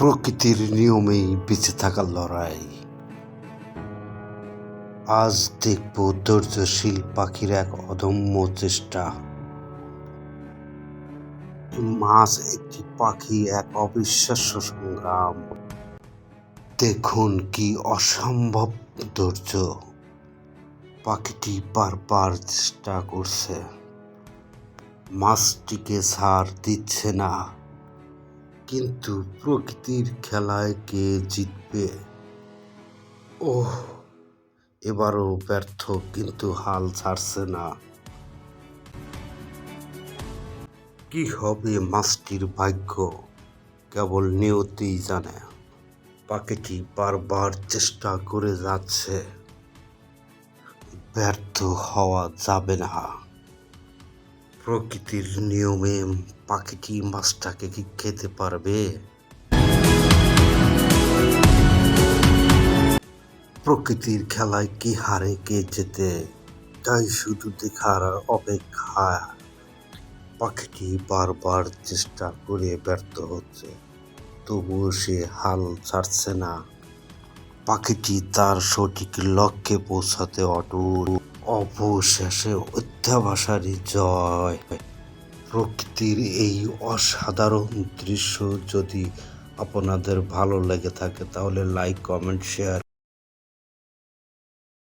প্রকৃতির নিয়মেই বেঁচে থাকার লড়াই। আজ দেখব ধৈর্যশীল পাখির এক অদম্য চেষ্টা। মাছ একটি পাখি, এক অবিশ্বাস্য সংগ্রাম। দেখুন কি অসম্ভব ধৈর্য। পাখিটি বারবার চেষ্টা করছে, মাছটিকে ছাড় দিচ্ছে না। কিন্তু প্রকৃতির খেলায় কে জিতবে? ওহ, এবারও ব্যর্থ, কিন্তু হাল ছাড়ছে না। কি হবে মাছটির ভাগ্য, কেবল নিয়তিই জানে। পাখিটি বারবার চেষ্টা করে যাচ্ছে, ব্যর্থ হওয়া যাবে না। প্রকৃতির নিয়মে পাখিটি মাছটাকে কি খেতে পারবে? প্রকৃতির খেলায় কি হারে কে জেতে, তাই শুধু দেখার অপেক্ষা। পাখিটি বারবার চেষ্টা করে ব্যর্থ হচ্ছে, তবুও সে হাল ছাড়ছে না। পাখিটি তার সঠিক লক্ষ্যে পৌঁছাতে অটুট। অবশেষে অধ্যবসায়ী জয়। প্রকৃতির এই অসাধারণ দৃশ্য যদি আপনাদের ভালো লেগে থাকে তাহলে লাইক, কমেন্ট, শেয়ার